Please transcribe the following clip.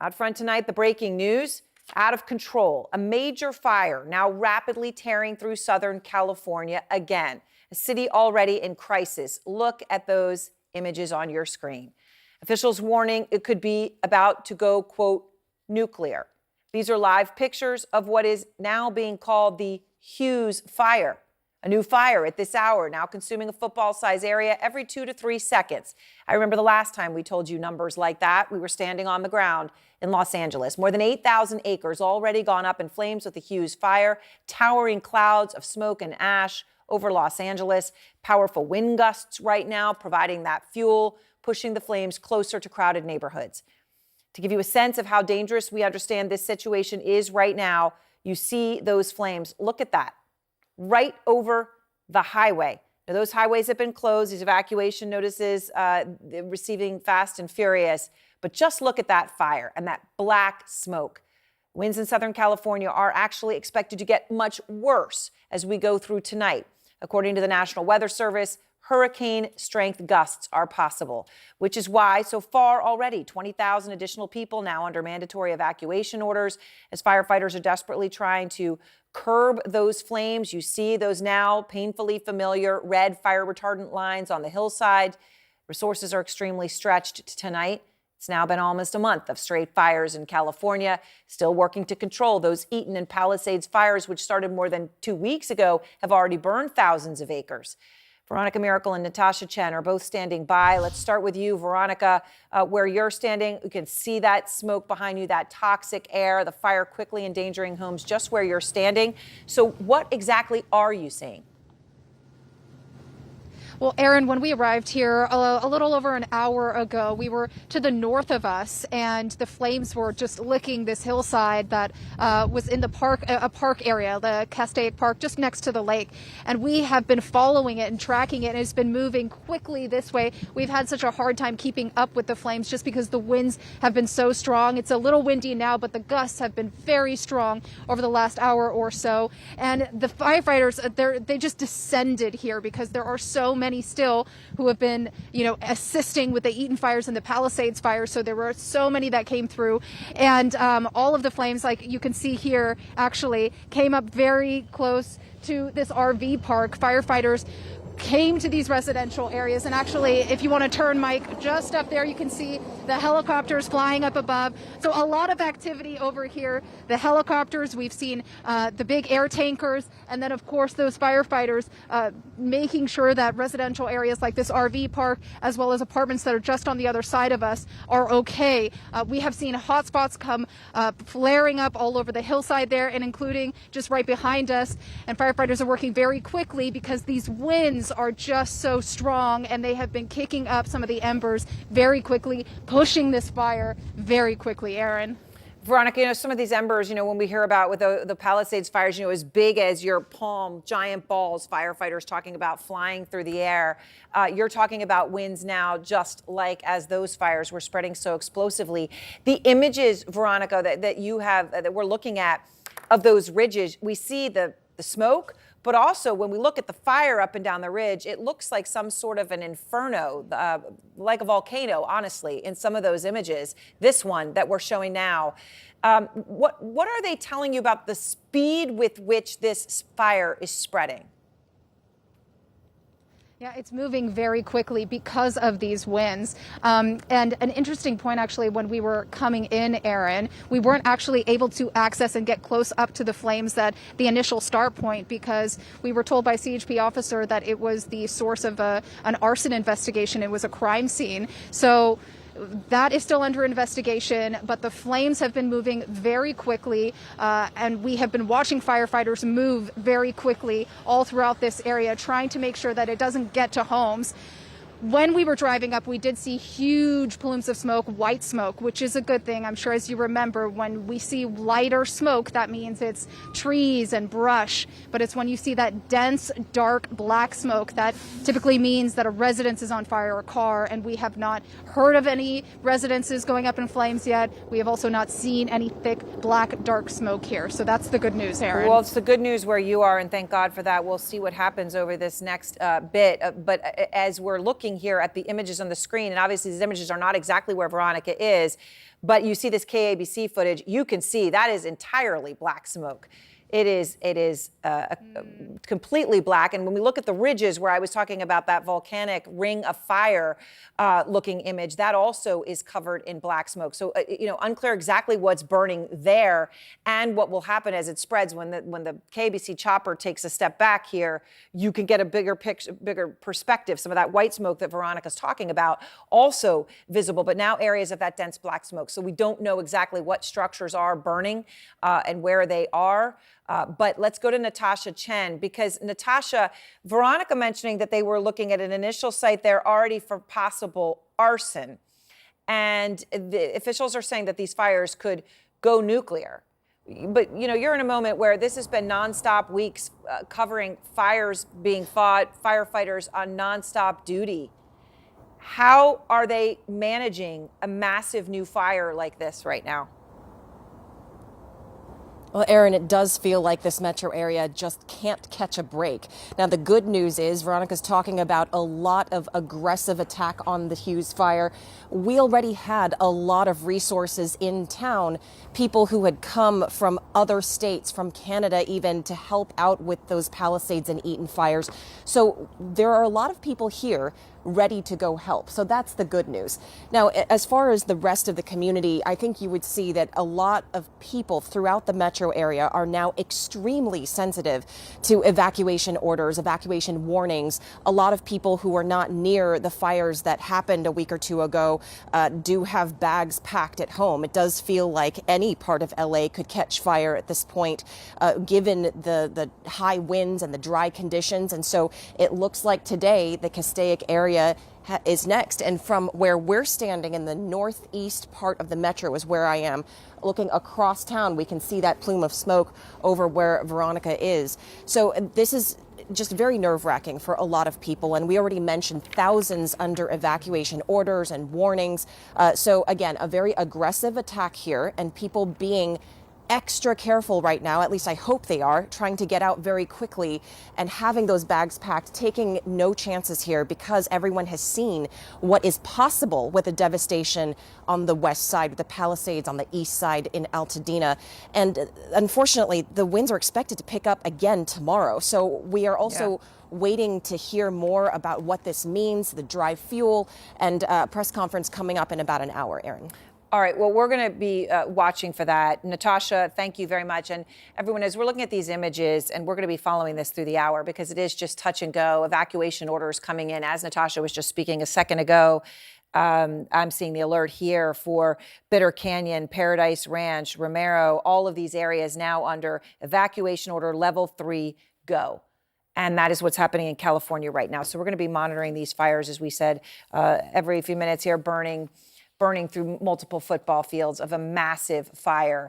Out front tonight, the breaking news, out of control. A major fire now rapidly tearing through Southern California again. A city already in crisis. Look at those images on your screen. Officials warning it could be about to go, quote, nuclear. These are live pictures of what is now being called the Hughes Fire. A new fire at this hour, now consuming a football-size area every 2 to 3 seconds. I remember the last time we told you numbers like that. We were standing on the ground in Los Angeles. More than 8,000 acres already gone up in flames with the Hughes Fire, towering clouds of smoke and ash over Los Angeles. Powerful wind gusts right now providing that fuel, pushing the flames closer to crowded neighborhoods. To give you a sense of how dangerous we understand this situation is right now, you see those flames. Look at that. Right over the highway. Now, those highways have been closed. These evacuation notices receiving fast and furious. But just look at that fire and that black smoke. Winds in Southern California are actually expected to get much worse as we go through tonight. According to the National Weather Service, hurricane-strength gusts are possible, which is why so far already 20,000 additional people now under mandatory evacuation orders as firefighters are desperately trying to curb those flames. You see those now painfully familiar red fire retardant lines on the hillside. Resources are extremely stretched tonight. It's now been almost a month of straight fires in California, still working to control those Eaton and Palisades fires, which started more than 2 weeks ago, have already burned thousands of acres. Veronica Miracle and Natasha Chen are both standing by. Let's start with you, Veronica, where you're standing. You can see that smoke behind you, that toxic air, the fire quickly endangering homes just where you're standing. So what exactly are you seeing? Well, Aaron, when we arrived here a little over an hour ago, we were to the north of us, and the flames were just licking this hillside that was in the park, a park area, the Castaic Park, just next to the lake. And we have been following it and tracking it, and it's been moving quickly this way. We've had such a hard time keeping up with the flames just because the winds have been so strong. It's a little windy now, but the gusts have been very strong over the last hour or so. And the firefighters, they just descended here because there are so many still who have been, assisting with the Eaton fires and the Palisades fires. So there were so many that came through, and all of the flames, like you can see here, actually came up very close to this RV park. Firefighters came to these residential areas, and actually, if you want to turn, Mike, just up there, you can see the helicopters flying up above. So a lot of activity over here. The helicopters, we've seen the big air tankers, and then of course those firefighters making sure that residential areas like this RV park, as well as apartments that are just on the other side of us, are okay. We have seen hotspots come flaring up all over the hillside there, and including just right behind us. And firefighters are working very quickly because these winds are just so strong, and they have been kicking up some of the embers very quickly, pushing this fire very quickly, Aaron. Veronica, some of these embers, when we hear about with the Palisades fires, as big as your palm, giant balls, firefighters talking about flying through the air. You're talking about winds now, just like as those fires were spreading so explosively. The images, Veronica, that you have, that we're looking at of those ridges, we see the smoke, but also when we look at the fire up and down the ridge, it looks like some sort of an inferno, like a volcano, honestly, in some of those images. This one that we're showing now. What are they telling you about the speed with which this fire is spreading? Yeah, it's moving very quickly because of these winds. And an interesting point, actually, when we were coming in, Aaron, we weren't actually able to access and get close up to the flames at the initial start point because we were told by CHP officer that it was the source of an arson investigation. It was a crime scene. So that is still under investigation, but the flames have been moving very quickly, and we have been watching firefighters move very quickly all throughout this area, trying to make sure that it doesn't get to homes. When we were driving up, we did see huge plumes of smoke, white smoke, which is a good thing. I'm sure, as you remember, when we see lighter smoke, that means it's trees and brush. But it's when you see that dense, dark, black smoke that typically means that a residence is on fire, or a car, and we have not heard of any residences going up in flames yet. We have also not seen any thick, black, dark smoke here. So that's the good news, Aaron. Well, it's the good news where you are, and thank God for that. We'll see what happens over this next bit. But as we're looking looking here at the images on the screen, and obviously these images are not exactly where Veronica is, but you see this KABC footage, you can see that is entirely black smoke. It is completely black. And when we look at the ridges where I was talking about that volcanic ring of fire looking image, that also is covered in black smoke. So, unclear exactly what's burning there and what will happen as it spreads. When the KBC chopper takes a step back here, you can get a bigger picture, bigger perspective. Some of that white smoke that Veronica's talking about also visible, but now areas of that dense black smoke. So we don't know exactly what structures are burning and where they are. But let's go to Natasha Chen, because Natasha, Veronica mentioning that they were looking at an initial site there already for possible arson. And the officials are saying that these fires could go nuclear. But, you're in a moment where this has been nonstop weeks covering fires being fought, firefighters on nonstop duty. How are they managing a massive new fire like this right now? Well, Erin, it does feel like this metro area just can't catch a break. Now, the good news is Veronica's talking about a lot of aggressive attack on the Hughes Fire. We already had a lot of resources in town, people who had come from other states, from Canada even, to help out with those Palisades and Eaton fires. So there are a lot of people here ready to go help. So that's the good news. Now, as far as the rest of the community, I think you would see that a lot of people throughout the metro area are now extremely sensitive to evacuation orders, evacuation warnings. A lot of people who are not near the fires that happened a week or two ago do have bags packed at home. It does feel like any part of LA could catch fire at this point, given the high winds and the dry conditions. And so it looks like today the Castaic area is next. And from where we're standing in the northeast part of the metro is where I am. Looking across town, we can see that plume of smoke over where Veronica is. So this is just very nerve-wracking for a lot of people. And we already mentioned thousands under evacuation orders and warnings. So again, a very aggressive attack here, and people being extra careful right now, at least I hope they are, trying to get out very quickly and having those bags packed, taking no chances here, because everyone has seen what is possible with the devastation on the west side, with the Palisades on the east side in Altadena. And unfortunately, the winds are expected to pick up again tomorrow. So we are also waiting to hear more about what this means, the dry fuel, and press conference coming up in about an hour, Erin. All right, well, we're going to be watching for that. Natasha, thank you very much. And everyone, as we're looking at these images, and we're going to be following this through the hour because it is just touch and go, evacuation orders coming in. As Natasha was just speaking a second ago, I'm seeing the alert here for Bitter Canyon, Paradise Ranch, Romero, all of these areas now under evacuation order level 3, go. And that is what's happening in California right now. So we're going to be monitoring these fires, as we said, every few minutes here, burning through multiple football fields of a massive fire.